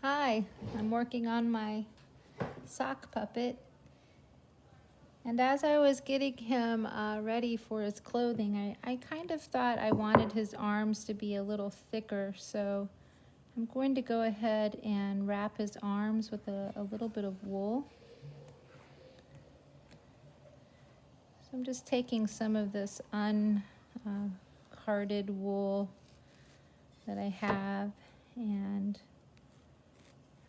Hi, I'm working on my sock puppet, and as I was getting him ready for his clothing, I kind of thought I wanted his arms to be a little thicker, so I'm going to go ahead and wrap his arms with a little bit of wool. So I'm just taking some of this uncarded wool that I have, and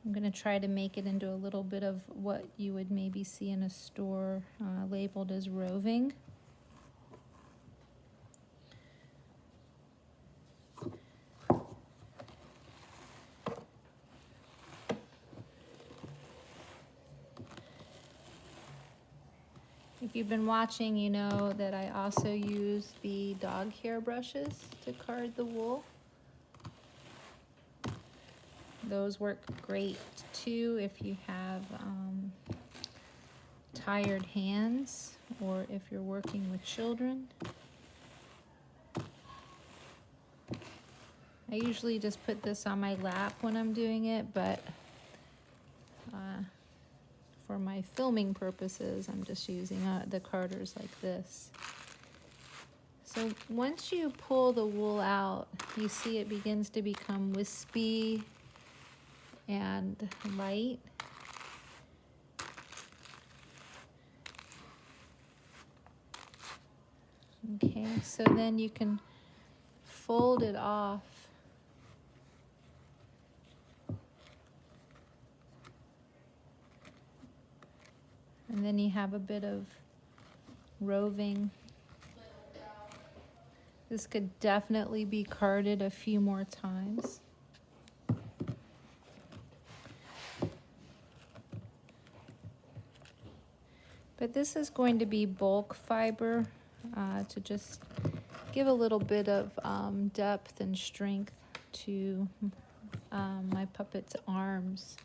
I'm going to try to make it into a little bit of what you would maybe see in a store labeled as roving. If you've been watching, you know that I also use the dog hair brushes to card the wool. Those work great too if you have tired hands or if you're working with children. I usually just put this on my lap when I'm doing it, but for my filming purposes, I'm just using the carders like this. So once you pull the wool out, you see it begins to become wispy and light. Okay, so then you can fold it off. And then you have a bit of roving. This could definitely be carded a few more times. But this is going to be bulk fiber to just give a little bit of depth and strength to my puppet's arms.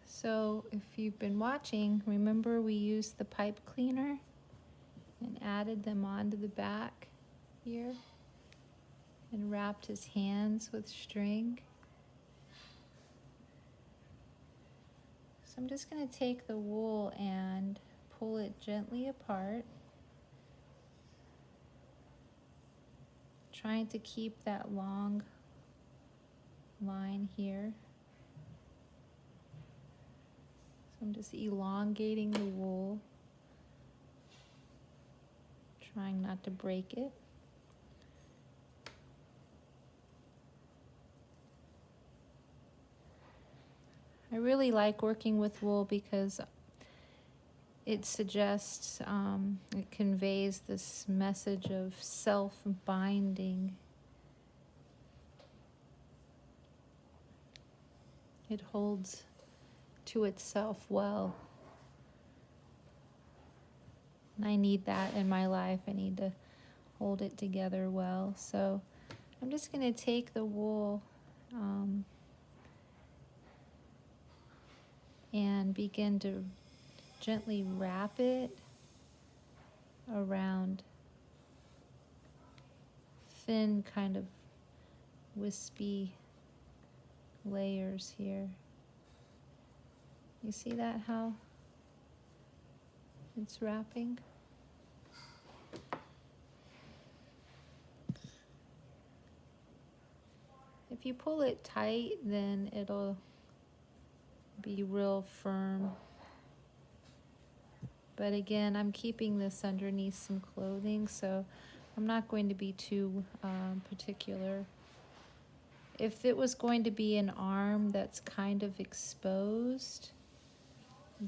So if you've been watching, remember we used the pipe cleaner and added them onto the back here and wrapped his hands with string. So I'm just going to take the wool and pull it gently apart, trying to keep that long line here. So I'm just elongating the wool, trying not to break it. I really like working with wool because it suggests, it conveys this message of self-binding. It holds to itself well. And I need that in my life. I need to hold it together well. So I'm just going to take the wool and begin to gently wrap it around thin kind of wispy layers here. You see that, how it's wrapping? If you pull it tight, then it'll be real firm. But again, I'm keeping this underneath some clothing, so I'm not going to be too particular. If it was going to be an arm that's kind of exposed,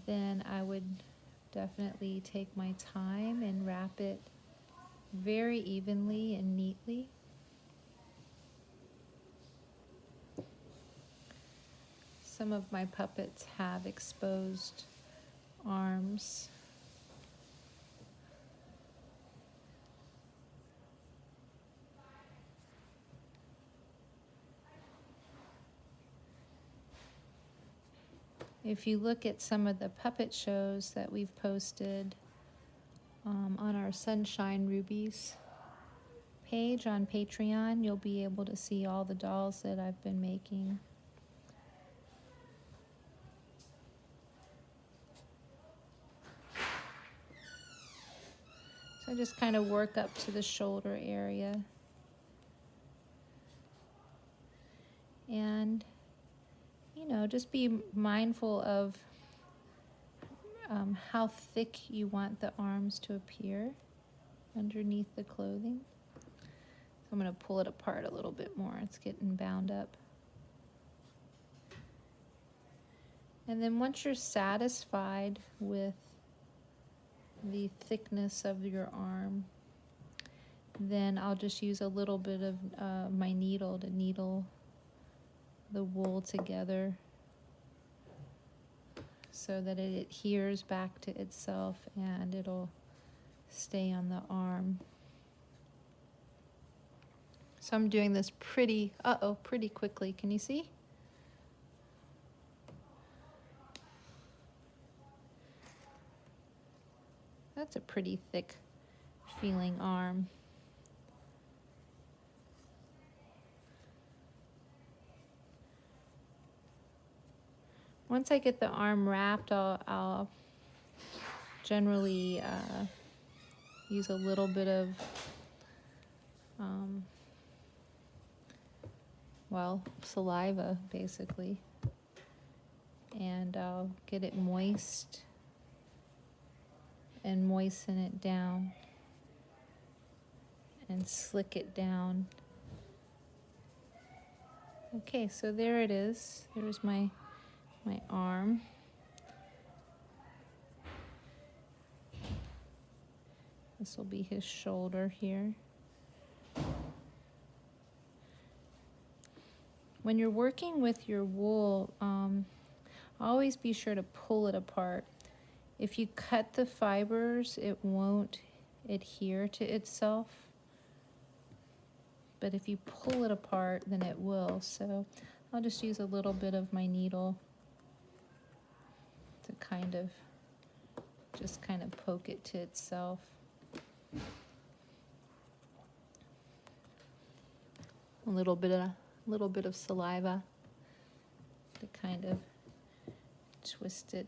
then I would definitely take my time and wrap it very evenly and neatly. Some of my puppets have exposed arms. If you look at some of the puppet shows that we've posted on our Sunshine Rubies page on Patreon, you'll be able to see all the dolls that I've been making. So just kind of work up to the shoulder area. And, you know, just be mindful of how thick you want the arms to appear underneath the clothing. So I'm going to pull it apart a little bit more. It's getting bound up. And then once you're satisfied with the thickness of your arm, then I'll just use a little bit of my needle to needle the wool together so that it adheres back to itself and it'll stay on the arm. So I'm doing this pretty quickly. Can you see? That's a pretty thick feeling arm. Once I get the arm wrapped, I'll generally use a little bit of, well, saliva, basically. And I'll get it moist and moisten it down and slick it down. Okay, so there it is. There's my arm. This will be his shoulder here. When you're working with your wool, always be sure to pull it apart. If you cut the fibers, it won't adhere to itself. But if you pull it apart, then it will. So I'll just use a little bit of my needle to kind of poke it to itself. A little bit of saliva to kind of twist it.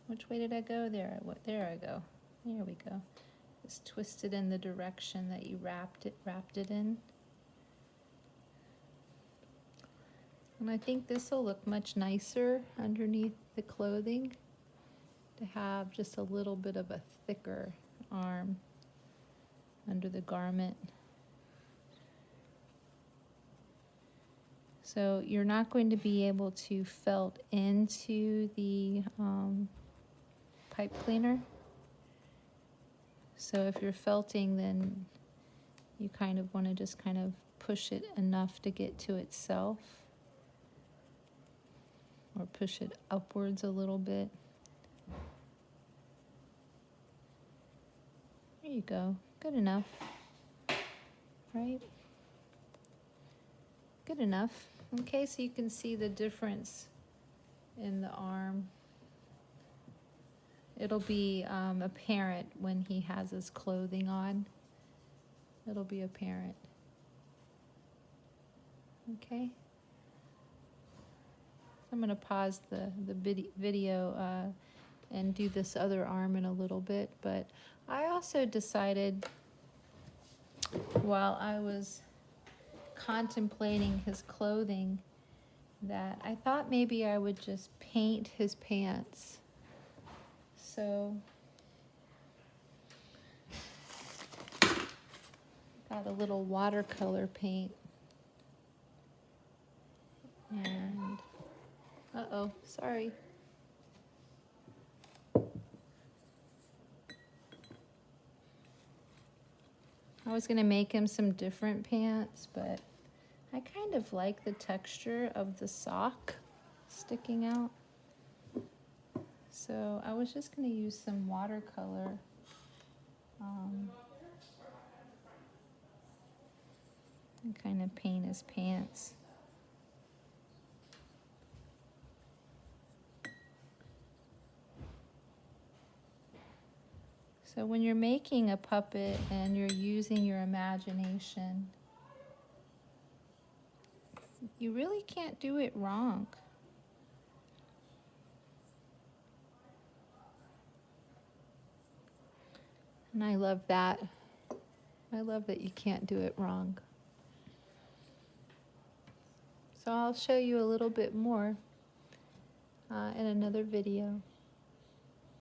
Which way did I go? There I go. There we go. Just twist it in the direction that you wrapped it in. And I think this will look much nicer underneath the clothing, to have just a little bit of a thicker arm under the garment. So you're not going to be able to felt into the pipe cleaner. So if you're felting, then you kind of want to just kind of push it enough to get to itself, or push it upwards a little bit. There you go. Good enough, right? Good enough. Okay, so you can see the difference in the arm. It'll be apparent when he has his clothing on. It'll be apparent. Okay. I'm going to pause the video and do this other arm in a little bit, but I also decided, while I was contemplating his clothing, that I thought maybe I would just paint his pants. So got a little watercolor paint, and sorry. I was gonna make him some different pants, but I kind of like the texture of the sock sticking out. So I was just gonna use some watercolor. And kind of paint his pants. So when you're making a puppet and you're using your imagination, you really can't do it wrong. And I love that. I love that you can't do it wrong. So I'll show you a little bit more in another video.